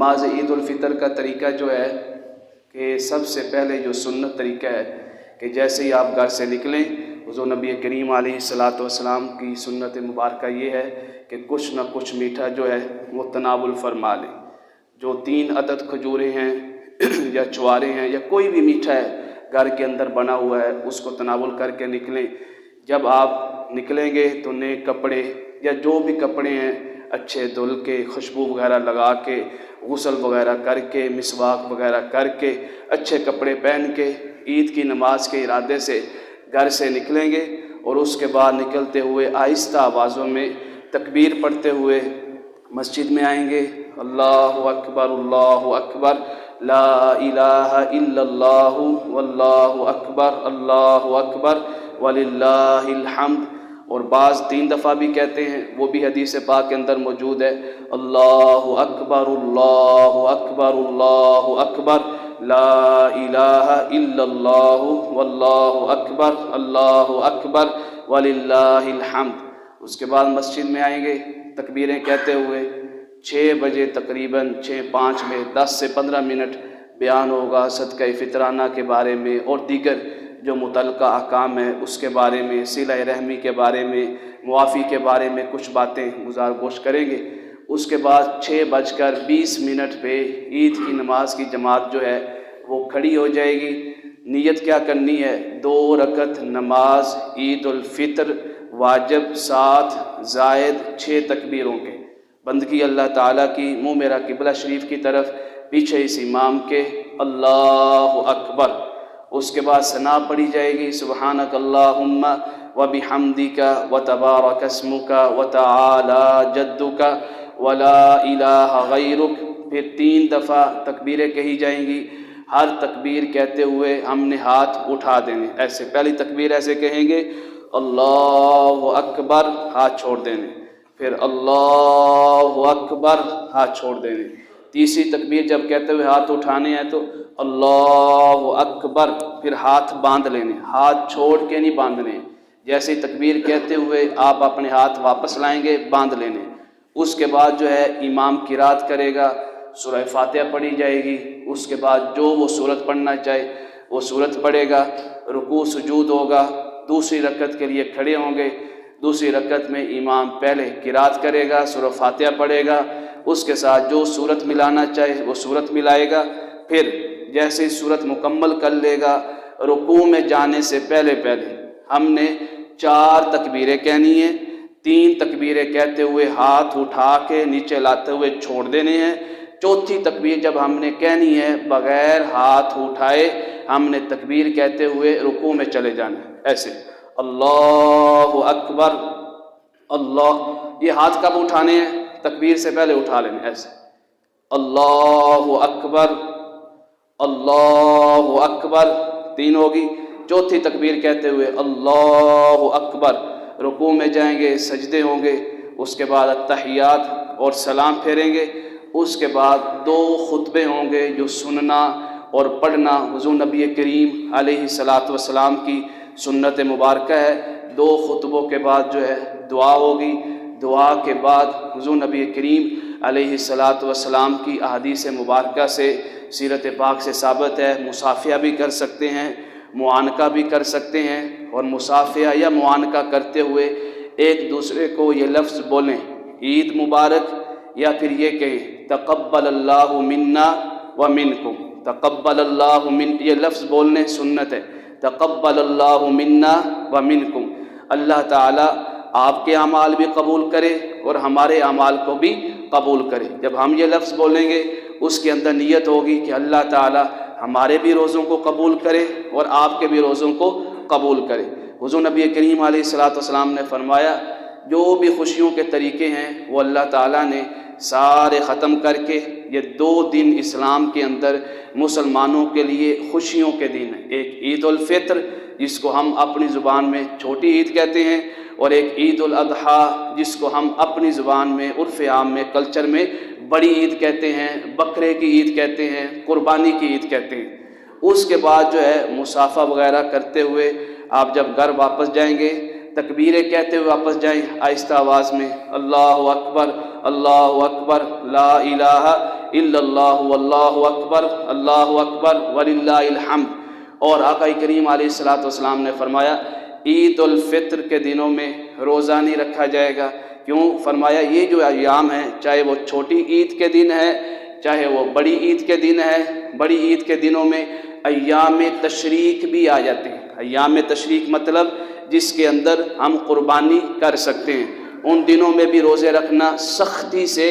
نماز عید الفطر کا طریقہ جو ہے کہ سب سے پہلے جو سنت طریقہ ہے کہ جیسے ہی آپ گھر سے نکلیں، حضور نبی کریم علیہ الصلاۃ والسلام کی سنت مبارکہ یہ ہے کہ کچھ نہ کچھ میٹھا جو ہے وہ تناول فرما لیں۔ جو 3 عدد کھجوریں ہیں یا چوارے ہیں یا کوئی بھی میٹھا ہے گھر کے اندر بنا ہوا ہے، اس کو تناول کر کے نکلیں۔ جب آپ نکلیں گے تو نئے کپڑے یا جو بھی کپڑے ہیں اچھے دھل کے، خوشبو وغیرہ لگا کے، غسل وغیرہ کر کے، مسواک وغیرہ کر کے، اچھے کپڑے پہن کے عید کی نماز کے ارادے سے گھر سے نکلیں گے، اور اس کے بعد نکلتے ہوئے آہستہ آوازوں میں تکبیر پڑھتے ہوئے مسجد میں آئیں گے۔ اللہ اکبر اللہ اکبر، لا الہ الا اللہ واللہ اکبر، اللہ اکبر وللہ الحمد۔ اور بعض 3 دفعہ بھی کہتے ہیں، وہ بھی حدیث پاک کے اندر موجود ہے، اللہ اکبر اللہ اکبر اللہ اکبر، لا الہ الا اللہ واللہ اکبر، اللہ اکبر وللہ الحمد۔ اس کے بعد مسجد میں آئیں گے تکبیریں کہتے ہوئے۔ 6 بجے تقریباً 6:05 میں 10 سے 15 منٹ بیان ہوگا صدقہ فطرانہ کے بارے میں اور دیگر جو متعلقہ احکام ہیں اس کے بارے میں، صلہ رحمی کے بارے میں، معافی کے بارے میں کچھ باتیں گزار گوش کریں گے۔ اس کے بعد 6:20 پہ عید کی نماز کی جماعت جو ہے وہ کھڑی ہو جائے گی۔ نیت کیا کرنی ہے؟ 2 رکعت نماز عید الفطر واجب 7 زائد 6 تکبیروں کے، بندگی اللہ تعالیٰ کی، منہ میرا قبلہ شریف کی طرف، پیچھے اس امام کے، اللہ اکبر۔ اس کے بعد ثنا پڑھی جائے گی، سبحانک اللہم وبحمدک وتبارک اسمک وتعالی جدک ولا الہ غیرک۔ پھر 3 دفعہ تکبیریں کہی جائیں گی۔ ہر تکبیر کہتے ہوئے ہم نے ہاتھ اٹھا دینے، ایسے پہلی تکبیر ایسے کہیں گے اللہ اکبر، ہاتھ چھوڑ دینے، پھر اللہ اکبر، ہاتھ چھوڑ دینے۔ تیسری تکبیر جب کہتے ہوئے ہاتھ اٹھانے ہیں تو اللہ اکبر، پھر ہاتھ باندھ لینے، ہاتھ چھوڑ کے نہیں باندھنے، جیسے تکبیر کہتے ہوئے آپ اپنے ہاتھ واپس لائیں گے باندھ لینے۔ اس کے بعد جو ہے امام قرات کرے گا، سورہ فاتحہ پڑھی جائے گی۔ اس کے بعد جو وہ سورت پڑھنا چاہے وہ سورت پڑھے گا، رکوع سجود ہوگا، دوسری رکعت کے لیے کھڑے ہوں گے۔ دوسری رکعت میں امام پہلے قرات کرے گا، سورہ فاتحہ پڑھے گا، اس کے ساتھ جو سورت ملانا چاہے وہ سورت ملائے گا۔ پھر جیسے سورت مکمل کر لے گا، رکوع میں جانے سے پہلے ہم نے 4 تکبیریں کہنی ہیں۔ 3 تکبیریں کہتے ہوئے ہاتھ اٹھا کے نیچے لاتے ہوئے چھوڑ دینے ہیں۔ چوتھی تکبیر جب ہم نے کہنی ہے بغیر ہاتھ اٹھائے، ہم نے تکبیر کہتے ہوئے رکوع میں چلے جانا ہے، ایسے اللہ اکبر اللہ۔ یہ ہاتھ کب اٹھانے ہیں؟ تکبیر سے پہلے اٹھا لینے، ایسے اللہ اکبر اللہ اکبر، 3 ہوگی۔ چوتھی تکبیر کہتے ہوئے اللہ اکبر، رکوع میں جائیں گے، سجدے ہوں گے، اس کے بعد التحیات اور سلام پھیریں گے۔ اس کے بعد 2 خطبے ہوں گے جو سننا اور پڑھنا حضور نبی کریم علیہ الصلاۃ والسلام کی سنت مبارکہ ہے۔ 2 خطبوں کے بعد جو ہے دعا ہوگی۔ دعا کے بعد حضور نبی کریم علیہ الصلاۃ والسلام کی احادیث مبارکہ سے، سیرت پاک سے ثابت ہے، مصافحہ بھی کر سکتے ہیں، معانقہ بھی کر سکتے ہیں، اور مصافحہ یا معانقہ کرتے ہوئے ایک دوسرے کو یہ لفظ بولیں عید مبارک، یا پھر یہ کہیں تقبل اللہ منا ومنکم، تقبل اللہ من، یہ لفظ بولنے سنت ہے، تقبل اللہ منا ومنکم، اللہ تعالی آپ کے اعمال بھی قبول کرے اور ہمارے اعمال کو بھی قبول کرے۔ جب ہم یہ لفظ بولیں گے اس کے اندر نیت ہوگی کہ اللہ تعالی ہمارے بھی روزوں کو قبول کرے اور آپ کے بھی روزوں کو قبول کرے۔ حضور نبی کریم علیہ الصلاۃ والسلام نے فرمایا جو بھی خوشیوں کے طریقے ہیں وہ اللہ تعالیٰ نے سارے ختم کر کے یہ 2 دن اسلام کے اندر مسلمانوں کے لیے خوشیوں کے دن ہیں۔ ایک عید الفطر جس کو ہم اپنی زبان میں چھوٹی عید کہتے ہیں، اور ایک عید الاضحیٰ جس کو ہم اپنی زبان میں عرف عام میں کلچر میں بڑی عید کہتے ہیں، بکرے کی عید کہتے ہیں، قربانی کی عید کہتے ہیں۔ اس کے بعد جو ہے مصافحہ وغیرہ کرتے ہوئے آپ جب گھر واپس جائیں گے، تکبیریں کہتے ہوئے واپس جائیں آہستہ آواز میں، اللہ اکبر لا الہ الا اللہ واللہ اکبر اللہ اکبر وللہ الحمد۔ اور آقا کریم علیہ الصلوۃ والسلام نے فرمایا عید الفطر کے دنوں میں روزہ نہیں رکھا جائے گا۔ کیوں؟ فرمایا یہ جو ایام ہیں، چاہے وہ چھوٹی عید کے دن ہے چاہے وہ بڑی عید کے دن ہے، بڑی عید کے دنوں میں ایام تشریق بھی آ جاتے ہیں۔ ایام تشریق مطلب جس کے اندر ہم قربانی کر سکتے ہیں، ان دنوں میں بھی روزے رکھنا سختی سے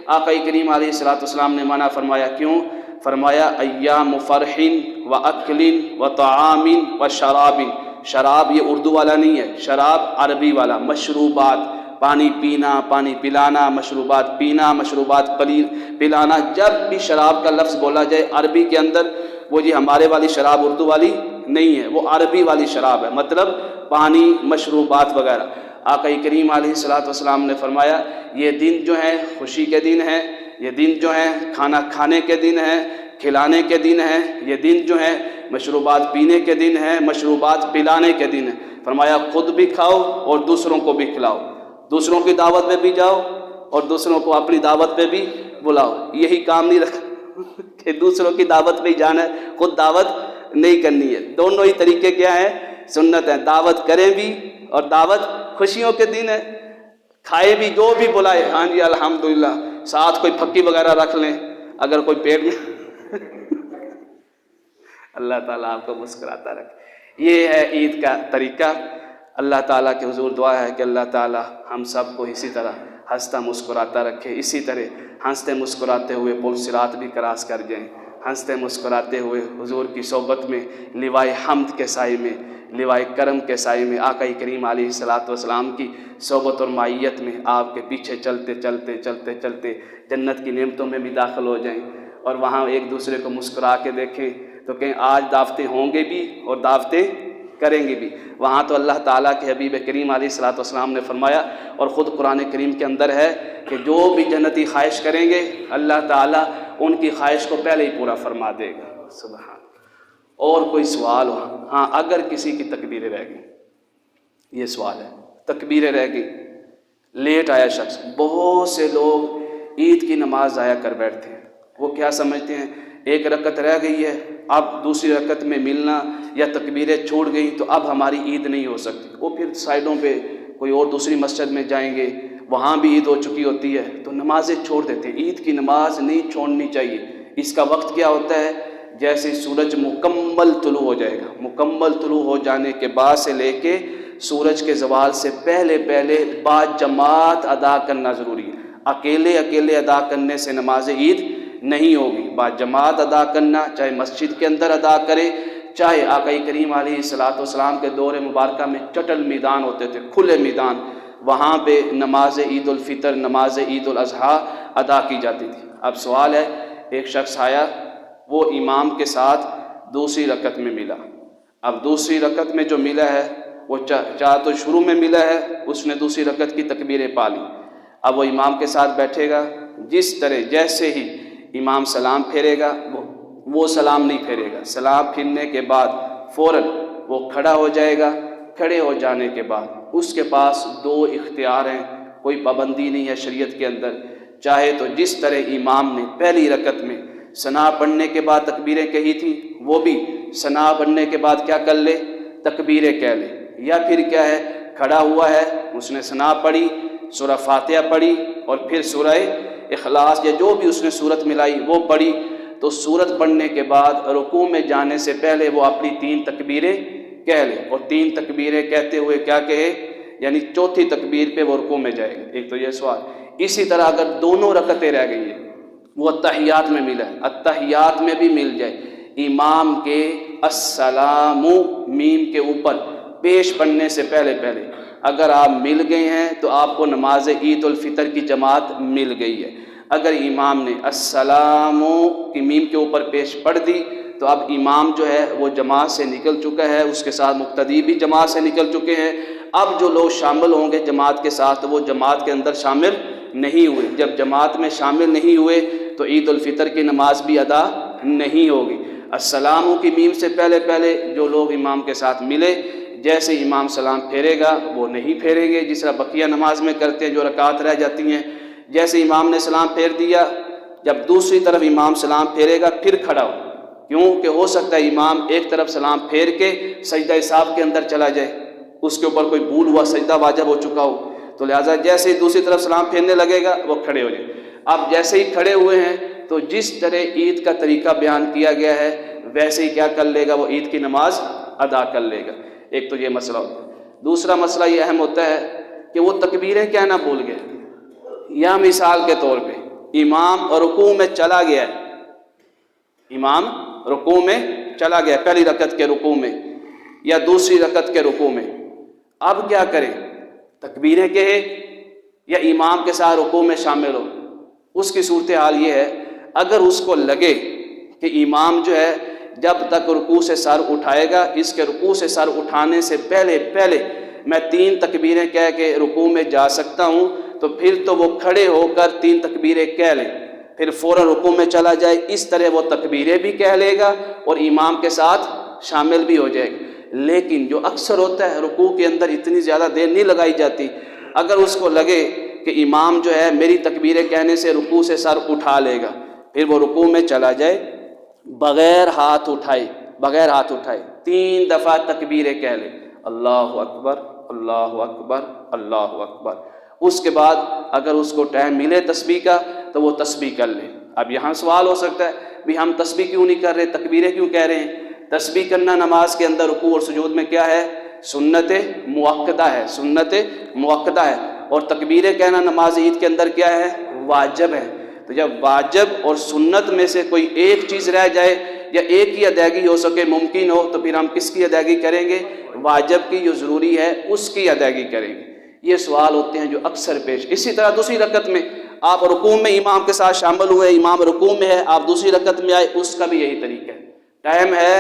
آقا کریم علیہ الصلوۃ والسلام نے منع فرمایا۔ کیوں؟ فرمایا ایام فرح و اکل و طعام و شراب۔ شراب یہ اردو والا نہیں ہے، شراب عربی والا، مشروبات، پانی پینا، پانی پلانا، مشروبات پینا، مشروبات پلانا۔ جب بھی شراب کا لفظ بولا جائے عربی کے اندر، وہ جی ہمارے والی شراب اردو والی نہیں ہے، وہ عربی والی شراب ہے، مطلب پانی، مشروبات وغیرہ۔ آقا کریم علیہ الصلوۃ والسلام نے فرمایا یہ دن جو ہیں خوشی کے دن ہیں، یہ دن جو ہیں کھانا کھانے کے دن ہیں، کھلانے کے دن ہیں، یہ دن جو ہیں مشروبات پینے کے دن ہیں، مشروبات پلانے کے دن ہیں۔ فرمایا خود بھی کھاؤ اور دوسروں کو بھی کھلاؤ، دوسروں کی دعوت پہ بھی جاؤ اور دوسروں کو اپنی دعوت پہ بھی بلاؤ۔ یہی کام نہیں رکھا کہ دوسروں کی دعوت پہ ہی جانا ہے، خود دعوت نہیں کرنی ہے۔ دونوں ہی طریقے کیا ہیں؟ سنت ہے، دعوت کریں بھی اور دعوت خوشیوں کے دن ہے، کھائے بھی، جو بھی بلائے، ہاں جی الحمدللہ، ساتھ کوئی پھکی وغیرہ رکھ لیں اگر کوئی پیٹ میں اللہ تعالیٰ آپ کو مسکراتا رکھے۔ یہ ہے عید کا طریقہ۔ اللہ تعالیٰ کے حضور دعا ہے کہ اللہ تعالیٰ ہم سب کو اسی طرح ہنستا مسکراتا رکھے، اسی طرح ہنستے مسکراتے ہوئے پل صراط بھی کراس کر جائیں، ہنستے مسکراتے ہوئے حضور کی صحبت میں، لوائے حمد کے سائے میں، لوائے کرم کے سائے میں، آقا کریم علیہ الصلوۃ والسلام کی صحبت اور معیت میں آپ کے پیچھے چلتے چلتے چلتے چلتے جنت کی نعمتوں میں بھی داخل ہو جائیں، اور وہاں ایک دوسرے کو مسکرا کے دیکھیں تو کہیں آج دعوتیں ہوں گے بھی اور دعوتیں کریں گے بھی۔ وہاں تو اللہ تعالیٰ کے حبیب کریم علیہ الصلوۃ والسلام نے فرمایا، اور خود قرآن کریم کے اندر ہے کہ جو بھی جنتی خواہش کریں گے اللہ تعالیٰ ان کی خواہش کو پہلے ہی پورا فرما دے گا۔ سبحان۔ اور کوئی سوال ہو؟ ہاں، اگر کسی کی تکبیریں رہ گئیں، یہ سوال ہے، تکبیریں رہ گئیں، لیٹ آیا شخص، بہت سے لوگ عید کی نماز ضائع کر بیٹھتے ہیں۔ وہ کیا سمجھتے ہیں؟ ایک رکعت رہ گئی ہے، اب دوسری رکعت میں ملنا یا تکبیریں چھوٹ گئیں تو اب ہماری عید نہیں ہو سکتی۔ وہ پھر سائڈوں پہ کوئی اور دوسری مسجد میں جائیں گے، وہاں بھی عید ہو چکی ہوتی ہے تو نمازیں چھوڑ دیتے ہیں۔ عید کی نماز نہیں چھوڑنی چاہیے۔ اس کا وقت کیا ہوتا ہے؟ جیسے سورج مکمل طلوع ہو جائے گا، مکمل طلوع ہو جانے کے بعد سے لے کے سورج کے زوال سے پہلے پہلے با جماعت ادا کرنا ضروری ہے۔ اکیلے ادا کرنے سے نماز عید نہیں ہوگی، با جماعت ادا کرنا، چاہے مسجد کے اندر ادا کرے، چاہے آقا کریم علیہ الصلوۃ والسلام کے دور مبارکہ میں چٹل میدان ہوتے تھے، کھلے میدان، وہاں پہ نماز عید الفطر، نماز عید الاضحیٰ ادا کی جاتی تھی۔ اب سوال ہے، ایک شخص آیا، وہ امام کے ساتھ دوسری رکعت میں ملا۔ اب دوسری رکعت میں جو ملا ہے وہ چاہے تو شروع میں ملا ہے، اس نے دوسری رکعت کی تکبیریں پا لی۔ اب وہ امام کے ساتھ بیٹھے گا، جس طرح جیسے ہی امام سلام پھیرے گا وہ سلام نہیں پھیرے گا، سلام پھرنے کے بعد فوراً وہ کھڑا ہو جائے گا۔ کھڑے ہو جانے کے بعد اس کے پاس دو اختیار ہیں، کوئی پابندی نہیں ہے شریعت کے اندر، چاہے تو جس طرح امام نے پہلی رکعت میں ثنا پڑھنے کے بعد تکبیریں کہی تھی، وہ بھی ثنا پڑھنے کے بعد کیا کر لے؟ تکبیریں کہہ لے، یا پھر کیا ہے، کھڑا ہوا ہے، اس نے ثنا پڑھی، سورہ فاتحہ پڑھی اور پھر سورہ اخلاص یا جو بھی اس نے صورت ملائی وہ پڑھی، تو صورت پڑھنے کے بعد رکوع میں جانے سے پہلے وہ اپنی 3 تکبیریں کہہ لے، اور 3 تکبیریں کہتے ہوئے کیا کہے؟ یعنی چوتھی تکبیر پہ وہ رکوع میں جائے گا۔ ایک تو یہ سوال۔ اسی طرح اگر دونوں رکعتیں رہ گئی ہیں، وہ اتحیات میں ملا ہے، اتحیات میں بھی مل جائے، امام کے السلام میم کے اوپر پیش پڑھنے سے پہلے اگر آپ مل گئے ہیں تو آپ کو نماز عید الفطر کی جماعت مل گئی ہے۔ اگر امام نے السلام کی میم کے اوپر پیش پڑھ دی تو اب امام جو ہے وہ جماعت سے نکل چکا ہے، اس کے ساتھ مقتدی بھی جماعت سے نکل چکے ہیں۔ اب جو لوگ شامل ہوں گے جماعت کے ساتھ وہ جماعت کے اندر شامل نہیں ہوئے۔ جب جماعت میں شامل نہیں ہوئے تو عید الفطر کی نماز بھی ادا نہیں ہوگی۔ السلام کی میم سے پہلے جو لوگ امام کے ساتھ ملے، جیسے امام سلام پھیرے گا وہ نہیں پھیریں گے، جس طرح بقیہ نماز میں کرتے ہیں جو رکعات رہ جاتی ہیں۔ جیسے امام نے سلام پھیر دیا، جب دوسری طرف امام سلام پھیرے گا پھر کھڑا ہو، کیوں کہ ہو سکتا ہے امام ایک طرف سلام پھیر کے سجدہ صاحب کے اندر چلا جائے، اس کے اوپر کوئی بھول ہوا، سجدہ واجب ہو چکا ہو، تو لہٰذا جیسے ہی دوسری طرف سلام پھیرنے لگے گا وہ کھڑے ہو جائے۔ اب جیسے ہی کھڑے ہوئے ہیں تو جس طرح عید کا طریقہ بیان کیا گیا ہے ویسے ہی کیا کر لے گا، وہ عید کی نماز ادا کر لے گا۔ ایک تو یہ مسئلہ ہوتا ہے۔ دوسرا مسئلہ یہ اہم ہوتا ہے کہ وہ تکبیریں کہنا بھول گئے، یا مثال کے طور پہ امام رکوع میں چلا گیا ہے، امام رکوع میں چلا گیا پہلی رکعت کے رکوع میں یا دوسری رکعت کے رکوع میں، اب کیا کرے؟ تکبیریں کہے یا امام کے ساتھ رکوع میں شامل ہو؟ اس کی صورتحال یہ ہے، اگر اس کو لگے کہ امام جو ہے جب تک رکوع سے سر اٹھائے گا، اس کے رکوع سے سر اٹھانے سے پہلے میں 3 تکبیریں کہہ کے رکوع میں جا سکتا ہوں، تو پھر تو وہ کھڑے ہو کر 3 تکبیریں کہہ لیں، پھر فوراً رکوع میں چلا جائے، اس طرح وہ تکبیریں بھی کہہ لے گا اور امام کے ساتھ شامل بھی ہو جائے گا۔ لیکن جو اکثر ہوتا ہے رکوع کے اندر اتنی زیادہ دیر نہیں لگائی جاتی، اگر اس کو لگے کہ امام جو ہے میری تکبیریں کہنے سے رکوع سے سر اٹھا لے گا، پھر وہ رکوع میں چلا جائے بغیر ہاتھ اٹھائے 3 دفعہ تکبیریں کہہ لے، اللہ اکبر اللہ اکبر اللہ اکبر۔ اس کے بعد اگر اس کو ٹائم ملے تسبیح کا تو وہ تسبیح کر لے۔ اب یہاں سوال ہو سکتا ہے بھی ہم تسبیح کیوں نہیں کر رہے، تکبیریں کیوں کہہ رہے ہیں؟ تسبیح کرنا نماز کے اندر رکوع اور سجود میں کیا ہے؟ سنت مؤکدہ ہے، سنت مؤکدہ ہے، اور تکبیریں کہنا نماز عید کے اندر کیا ہے؟ واجب ہے۔ تو جب واجب اور سنت میں سے کوئی ایک چیز رہ جائے یا ایک ہی ادائیگی ہو سکے ممکن ہو، تو پھر ہم کس کی ادائیگی کریں گے؟ واجب کی، جو ضروری ہے اس کی ادائیگی کریں گے۔ یہ سوال ہوتے ہیں جو اکثر پیش۔ اسی طرح دوسری رکعت میں آپ رکوع میں امام کے ساتھ شامل ہوئے، امام رکوع میں ہے، آپ دوسری رکعت میں آئے، اس کا بھی یہی طریقہ ہے۔ ٹائم ہے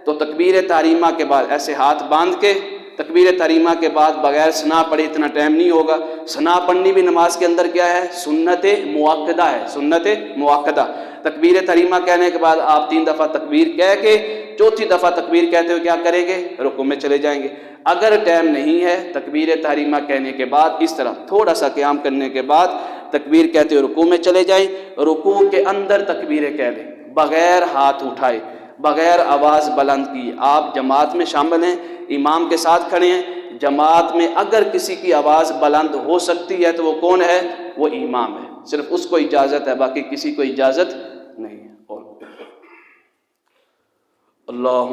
تو تکبیر تحریمہ کے بعد ایسے ہاتھ باندھ کے تکبیر تحریمہ کے بعد بغیر ثنا پڑھے اتنا ٹائم نہیں ہوگا۔ ثنا پڑھنی بھی نماز کے اندر کیا ہے؟ سنت مؤکدہ ہے، سنت مؤکدہ۔ تکبیر تحریمہ کہنے کے بعد آپ 3 دفعہ تکبیر کہہ کے 4تھی دفعہ تکبیر کہتے ہوئے کیا کریں گے؟ رکوع میں چلے جائیں گے۔ اگر ٹائم نہیں ہے تکبیر تحریمہ کہنے کے بعد اس طرح تھوڑا سا قیام کرنے کے بعد تکبیر کہتے ہوئے رکوع میں چلے جائیں، رکوع کے اندر تکبیریں کہہ لیں بغیر ہاتھ اٹھائے، بغیر آواز بلند کی۔ آپ جماعت میں شامل ہیں، امام کے ساتھ کھڑے ہیں، جماعت میں اگر کسی کی آواز بلند ہو سکتی ہے تو وہ کون ہے؟ وہ امام ہے، صرف اس کو اجازت ہے، باقی کسی کو اجازت نہیں ہے۔ اور اللہ